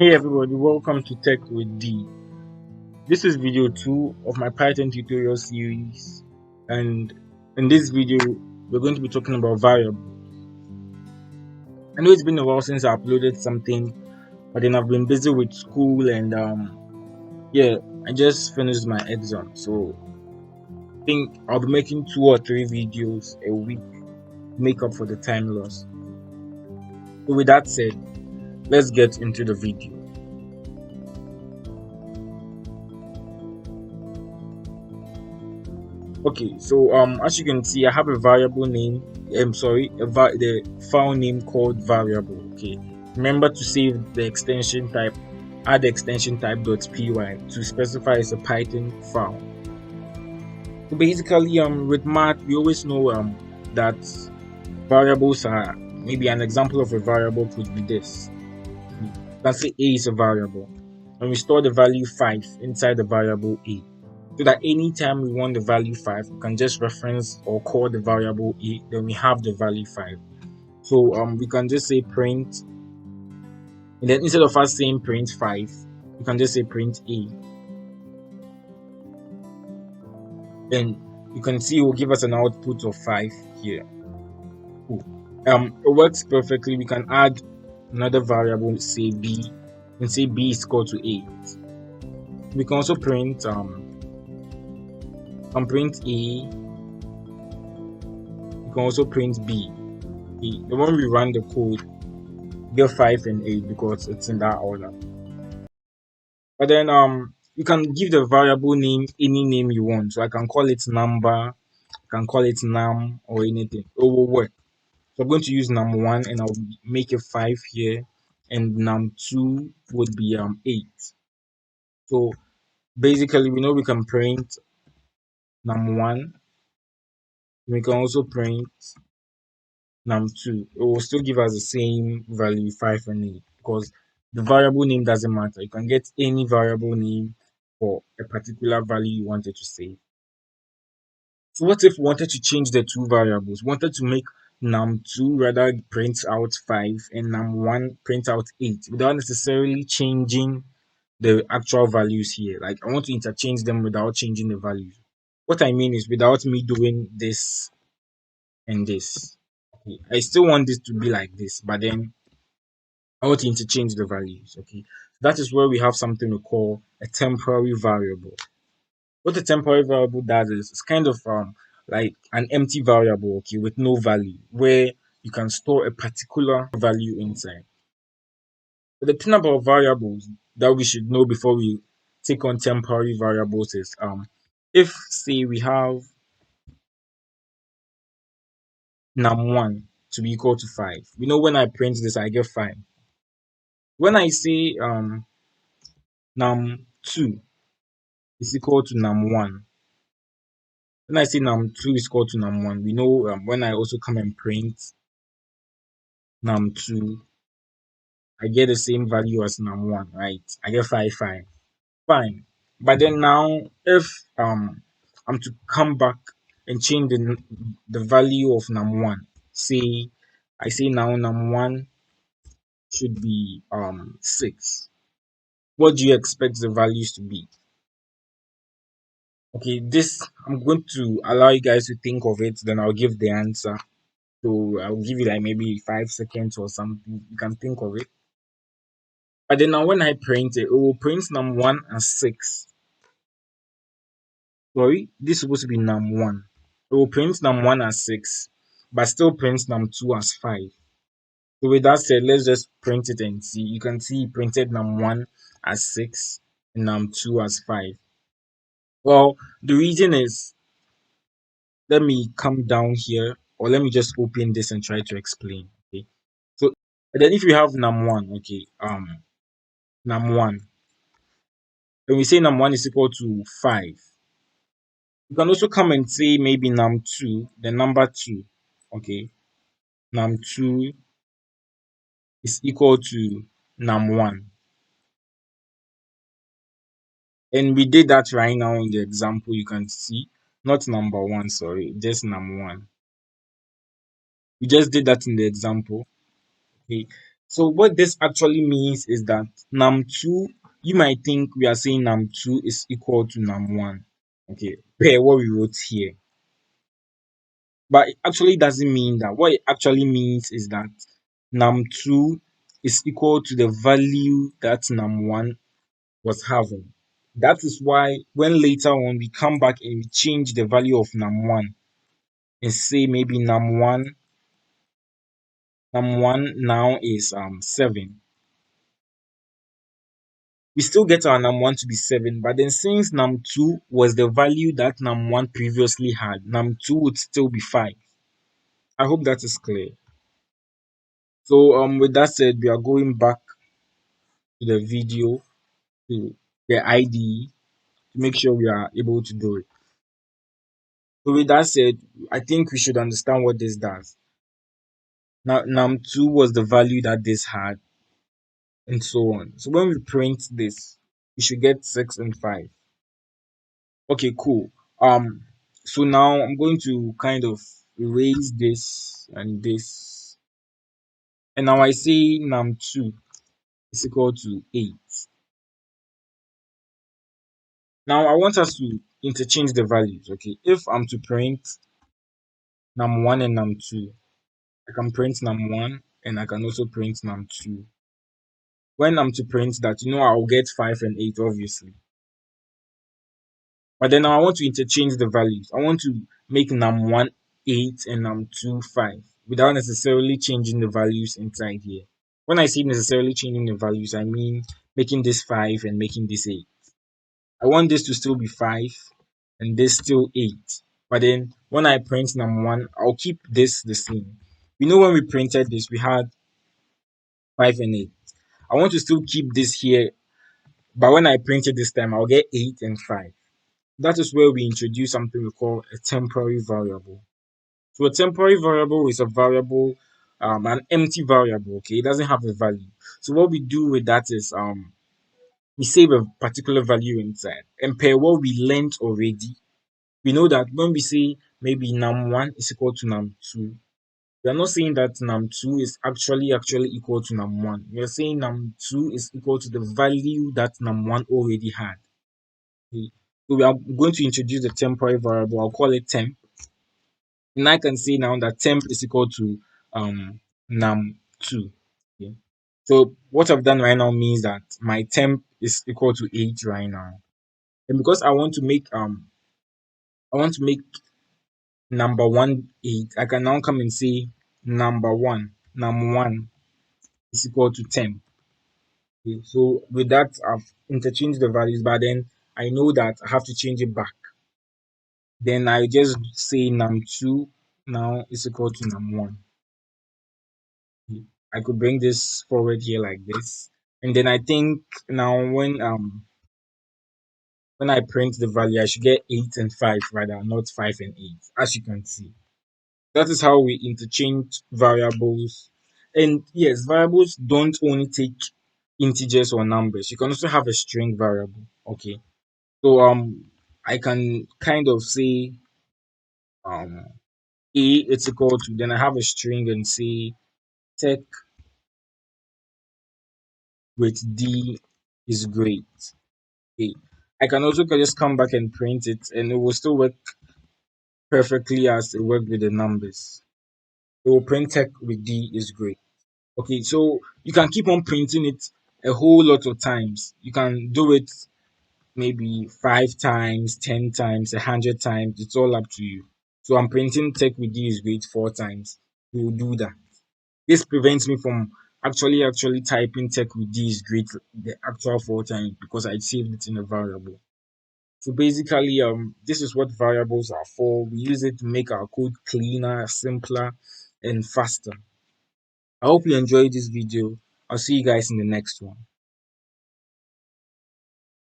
Hey everybody, welcome to Tech with D. This is video 2 of my Python tutorial series, and in this video we're going to be talking about variables. I know it's been a while since I uploaded something, but then I've been busy with school and yeah, I just finished my exam, so I think I'll be making 2 or 3 videos a week to make up for the time lost. So with that said, let's get into the video. Okay, so as you can see, I have a variable name. The file name called variable. Okay, remember to save the extension type. Add the extension type .py to specify it's a Python file. So basically, with math, we always know that variables are, maybe an example of a variable could be this. Let's say a is a variable, and we store the value 5 inside the variable a. So that anytime we want the value 5, we can just reference or call the variable a, then we have the value 5. So we can just say print, and then instead of us saying print 5, we can just say print a. Then you can see it will give us an output of 5 here. Cool. It works perfectly. We can add another variable, say b, and say b is equal to 8. We can also print print a. We can also print b. The when we run the code, get 5 and 8 because it's in that order. But then you can give the variable name any name you want. So I can call it number, I can call it num or anything. It will work. So I'm going to use num1 and I'll make a 5 here, and num2 would be 8. So basically we know we can print num1. We can also print num2. It will still give us the same value 5 and 8 because the variable name doesn't matter. You can get any variable name for a particular value you wanted to save. So what if we wanted to change the two variables? Wanted to make num2 rather print out 5 and num1 print out 8 without necessarily changing the actual values here. Like I want to interchange them without changing the values. What I mean is without me doing this and this. Okay, I still want this to be like this, but then I want to interchange the values. Okay, that is where we have something we call a temporary variable. What a temporary variable does is it's kind of like an empty variable, okay, with no value, where you can store a particular value inside. But the thing about variables that we should know before we take on temporary variables is if say we have num1 to be equal to 5, we know when I print this I get 5. When I say num2 is equal to num1, when I say num2 is equal to num1, we know when I also come and print num2, I get the same value as num1, right? I get 5, 5. Fine. But then now, if I'm to come back and change the value of num1, say I say now num1 should be 6. What do you expect the values to be? Okay, this I'm going to allow you guys to think of it, then I'll give the answer. So I'll give you like maybe 5 seconds or something. You can think of it. But then now when I print it, it will print num1 as 6. Sorry, this is supposed to be num1. It will print num1 as 6, but still print num2 as 5. So with that said, let's just print it and see. You can see it printed num1 as 6 and num2 as 5. Well, the reason is, let me come down here, or let me just open this and try to explain. Okay. So then if you have num1, okay, num1, when we say num1 is equal to 5, you can also come and say maybe num2, the number 2, okay, num2 is equal to num1. And we did that right now in the example. You can see, not number 1, sorry, just num1. We just did that in the example. Okay. So what this actually means is that num2, you might think we are saying num2 is equal to num1. Okay, per what we wrote here. But it actually doesn't mean that. What it actually means is that num2 is equal to the value that num1 was having. That is why when later on we come back and we change the value of num1 and say maybe num1 now is 7, we still get our num1 to be 7, but then since num2 was the value that num1 previously had, num2 would still be 5. I hope that is clear. So with that said, we are going back to the video, to the IDE, to make sure we are able to do it. So with that said, I think we should understand what this does. Now num2 was the value that this had, and so on. So when we print this, we should get 6 and 5. Okay, cool. So now I'm going to kind of erase this and this. And now I say num2 is equal to 8. Now I want us to interchange the values. Okay, if I'm to print num1 and num2, I can print num1 and I can also print num2. When I'm to print that, I'll get 5 and 8, obviously. But then now I want to interchange the values. I want to make num1 8 and num2 5 without necessarily changing the values inside here. When I say necessarily changing the values, I mean making this 5 and making this 8. I want this to still be 5 and this still 8. But then when I print num1, I'll keep this the same. When we printed this, we had 5 and 8. I want to still keep this here, but when I print it this time, I'll get 8 and 5. That is where we introduce something we call a temporary variable. So a temporary variable is a variable, an empty variable. Okay, it doesn't have a value. So what we do with that is we save a particular value inside, and per what we learned already, we know that when we say maybe num1 is equal to num2, we are not saying that num2 is actually equal to num1. We are saying num2 is equal to the value that num1 already had. Okay. So we are going to introduce the temporary variable. I'll call it temp. And I can say now that temp is equal to num2. Okay. So what I've done right now means that my temp is equal to 8 right now. And because I want to make number one 8, I can now come and say num1 is equal to temp. Okay. So with that, I've interchanged the values, but then I know that I have to change it back. Then I just say num2 now is equal to num1. I could bring this forward here like this. And then I think now when I print the value, I should get 8 and 5 rather, not 5 and 8, as you can see. That is how we interchange variables. And yes, variables don't only take integers or numbers. You can also have a string variable. Okay. So I can kind of say um A it's equal to, then I have a string and say tech with D is great. Okay. I can also just come back and print it and it will still work perfectly as it worked with the numbers. It will print tech with D is great. Okay, so you can keep on printing it a whole lot of times. You can do it maybe 5 times, 10 times, 100 times. It's all up to you. So I'm printing tech with D is great 4 times. We will do that. This prevents me from actually typing tech with D is great the actual 4 times because I saved it in a variable. So basically, this is what variables are for. We use it to make our code cleaner, simpler, and faster. I hope you enjoyed this video. I'll see you guys in the next one.